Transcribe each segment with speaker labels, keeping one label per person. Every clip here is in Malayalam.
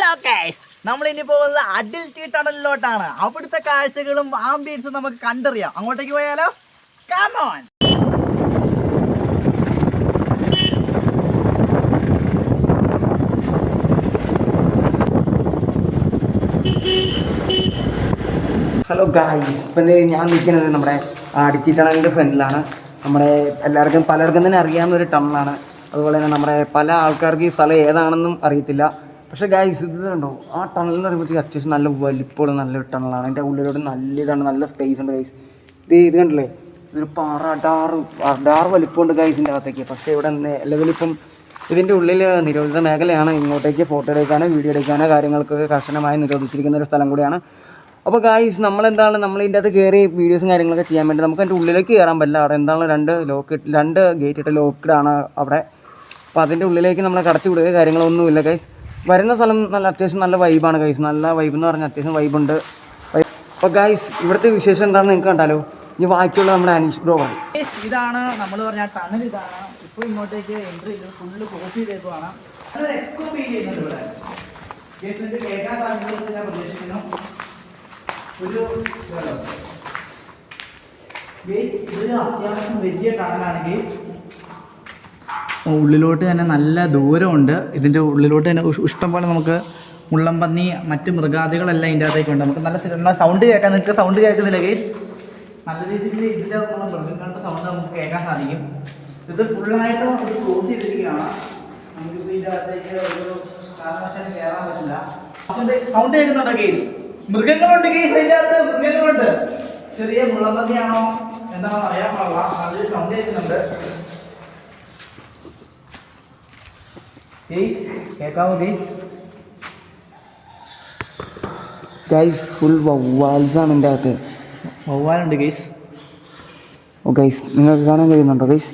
Speaker 1: ഹലോ ഗൈസ്, നമ്മൾ ഇനി പോകുന്നത് അഡൽറ്റി ടണലിലോട്ടാണ്. അവിടുത്തെ കാഴ്ചകളും ആംബിയൻസും നമുക്ക് കണ്ടറിയാം. അങ്ങോട്ടേക്ക് പോയാലോ? Come on.
Speaker 2: ഹലോ ഗായ്സ്, ഇപ്പം ഞാൻ നിൽക്കുന്നത് നമ്മുടെ അഡൽറ്റി ടണലിൻ്റെ ഫ്രണ്ടിലാണ്. നമ്മുടെ പലർക്കും തന്നെ അറിയാവുന്ന ഒരു ടണലാണ്. അതുപോലെ തന്നെ നമ്മുടെ പല ആൾക്കാർക്ക് ഈ സ്ഥലം ഏതാണെന്നും അറിയത്തില്ല. പക്ഷേ ഗായ്സ്, ഇത് കണ്ടോ, ആ ടണൽ എന്ന് പറയുമ്പോഴത്തേക്ക് അത്യാവശ്യം നല്ല വലിപ്പമുള്ള നല്ലൊരു ടണലാണ്. അതിൻ്റെ ഉള്ളിലോട്ട് നല്ല സ്പേസ് ഉണ്ട് ഗൈസ്. ഇത് കണ്ടില്ലേ, ഇതൊരു പാറ അടാറ് വലിപ്പമുണ്ട് ഗൈസിൻ്റെ അകത്തേക്ക്. പക്ഷേ ഇവിടെ നിലവിലിപ്പം ഇതിൻ്റെ ഉള്ളിൽ നിരോധിത മേഖലയാണ്. ഇങ്ങോട്ടേക്ക് ഫോട്ടോ എടുക്കാനോ വീഡിയോ എടുക്കാനോ കാര്യങ്ങൾക്കൊക്കെ കർശനമായി നിരോധിച്ചിരിക്കുന്ന ഒരു സ്ഥലം കൂടിയാണ്. അപ്പോൾ ഗായ്സ്, നമ്മൾ ഇതിൻ്റെ അകത്ത് കയറി വീഡിയോസും കാര്യങ്ങളൊക്കെ ചെയ്യാൻ വേണ്ടി നമുക്ക് അതിൻ്റെ ഉള്ളിലേക്ക് കയറാൻ പറ്റില്ല. അവിടെ എന്താണ് രണ്ട് ഗേറ്റ് ഇട്ട് ലോക്ക്ഡാണ് അവിടെ. അപ്പോൾ അതിൻ്റെ ഉള്ളിലേക്ക് നമ്മളെ കടത്തി വിടുക കാര്യങ്ങളൊന്നുമില്ല ഗൈസ്. വരുന്ന സ്ഥലം അത്യാവശ്യം നല്ല വൈബാണ് ഗൈസ്. നല്ല വൈബ് എന്ന് പറഞ്ഞാൽ അത്യാവശ്യം വൈബുണ്ട്. അപ്പോൾ ഗൈസ്, ഇവിടുത്തെ വിശേഷം എന്താണെന്ന് നിങ്ങൾക്ക് കണ്ടാലോ? ഈ ബാക്കിയുള്ള നമ്മുടെ അനീഷ് ബ്രോ ആണ്.
Speaker 1: ഇതാണ് നമ്മൾ പറഞ്ഞ ടണൽ. ഇതാണ് ഇപ്പോൾ ഇങ്ങോട്ടേക്ക് എൻട്രി ചെയ്ത് ഫുള്ള് കോപ്പി ചെയ്തേക്കുവാണ്. അതൊരു എക്കോ ഫീൽ ചെയ്യുന്നത് ഇവിടെ. കേൾക്കാൻ സാധിക്കുന്നത് ഞാൻ പ്രതീക്ഷിക്കുന്നു. ഒരു ഇത് അത്യാവശ്യം വലിയ ടണലാണ് ഗേസ്. ഉള്ളിലോട്ട് തന്നെ നല്ല ദൂരമുണ്ട്. ഇതിൻ്റെ ഉള്ളിലോട്ട് തന്നെ ഇഷ്ടംപോലെ നമുക്ക് മുള്ളംപന്നി മറ്റ് മൃഗാദികളെല്ലാം ഇതിൻ്റെ അകത്തേക്കുണ്ട്. നമുക്ക് നല്ല സൗണ്ട് കേൾക്കാം. നിങ്ങൾക്ക് സൗണ്ട് കേൾക്കുന്നില്ല ഗേസ്? നല്ല രീതിയിൽ ഇതിൻ്റെ മൃഗങ്ങളുടെ സൗണ്ട് നമുക്ക് കേൾക്കാൻ സാധിക്കും. ഇത് ഫുള്ളായിട്ട് ഇത് ക്ലോസ് ചെയ്തിരിക്കുകയാണ്. നമുക്കിപ്പോൾ ഇതിൻ്റെ അകത്തേക്ക് ഒരു കാരണവശാലും കയറാൻ പറ്റില്ല. സൗണ്ട് കേൾക്കുന്നുണ്ടോ ഗേസ്? മൃഗങ്ങളുണ്ട് ഗേസ്, അതിൻ്റെ അകത്ത് മൃഗങ്ങളുണ്ട്. ചെറിയ മുള്ളംപന്നിയാണോ എന്താണെന്ന് അറിയാൻ പാടില്ല. നല്ലൊരു സൗണ്ട് കേൾക്കുന്നുണ്ട് കേൾക്കാമോ
Speaker 2: ഗൈസ്? ഫുൾ വവ്വാൽസാണ് എൻ്റെ അകത്ത്.
Speaker 1: വവ്വാലുണ്ട് ഗൈസ്.
Speaker 2: ഓ ഗൈസ്, നിങ്ങൾക്ക് കാണാൻ കഴിയുന്നുണ്ടോ ഗൈസ്?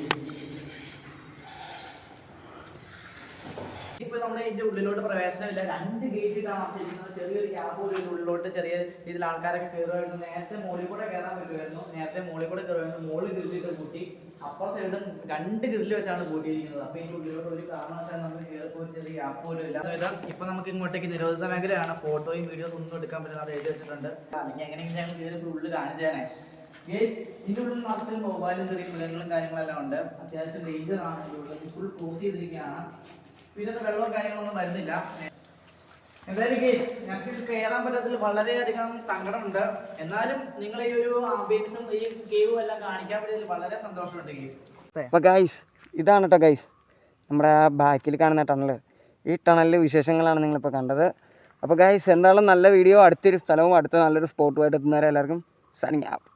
Speaker 1: ഇപ്പോൾ നമ്മുടെ ഇതിൻ്റെ ഉള്ളിലോട്ട് പ്രവേശനമില്ല. 2 ഗേറ്റ് ഇട്ടാണ് ചെയ്യുന്നത്. ചെറിയൊരു ഗ്യാപ്പ് പോലും ഉള്ളിലോട്ട് ചെറിയ ഇതിൽ ആൾക്കാരൊക്കെ കയറുമായിരുന്നു. നേരത്തെ മുകളിൽ കൂടെ കയറാൻ പറ്റുമായിരുന്നു. നേരത്തെ മുകളിൽ കൂടെ കയറുമായിരുന്നു. മുകളിൽ ഗ്രില്ലിട്ട് കൂട്ടി. അപ്പുറം സൈഡും 2 ഗ്രില്ല് വെച്ചാണ് കൂട്ടിയിരിക്കുന്നത്. അപ്പോൾ ഇതിൻ്റെ ഉള്ളിലോട്ട് ഒരു കാരണവശാലും നമുക്ക് കയറിപ്പോൾ ഒരു ചെറിയ ഗ്യാപ്പ് പോലും ഇല്ല. ഇപ്പോൾ നമുക്ക് ഇങ്ങോട്ടേക്ക് നിരോധിത മേഖലയാണ്. ഫോട്ടോയും വീഡിയോസും ഒന്നും എടുക്കാൻ പറ്റില്ല, അത് എഴുതി വെച്ചിട്ടുണ്ട്. അല്ലെങ്കിൽ എങ്ങനെയെങ്കിലും ഞങ്ങൾ കയറി ഉള്ളിൽ കാണിച്ചേനെ. ഇതിൻ്റെ ഉള്ളിൽ നിറച്ചും മൊബൈലും ചെറിയ മൃഗങ്ങളും കാര്യങ്ങളെല്ലാം ഉണ്ട്. അത്യാവശ്യം ഡേഞ്ചറാണ്. ഇതിൻ്റെ ഉള്ളിൽ ഫുൾ ക്ലോസ് ചെയ്തിരിക്കുകയാണ്. പിന്നെ വെള്ളവും കാര്യങ്ങളൊന്നും വരുന്നില്ല. എന്തായാലും കേസ്, ഞങ്ങൾക്ക് ഇത് കയറാൻ പറ്റത്തിൽ വളരെയധികം സങ്കടമുണ്ട്. എന്നാലും നിങ്ങൾ ഈ ഒരു ആംബിയൻസും ഈ കേവും എല്ലാം കാണിക്കാൻ പറ്റിയതിൽ വളരെ സന്തോഷമുണ്ട് കേസ്.
Speaker 2: അപ്പോൾ ഗൈസ്, ഇതാണ് കേട്ടോ ഗൈസ് നമ്മുടെ ആ ബാക്കിൽ കാണുന്ന ടണൽ. ഈ ടണലിലെ വിശേഷങ്ങളാണ് നിങ്ങളിപ്പോൾ കണ്ടത്. അപ്പോൾ ഗൈസ്, എന്തായാലും നല്ല വീഡിയോ, അടുത്തൊരു സ്ഥലവും അടുത്ത നല്ലൊരു സ്പോട്ടുമായിട്ട് എത്തുന്നവരെ എല്ലാവർക്കും സൈനിങ് ഔട്ട്.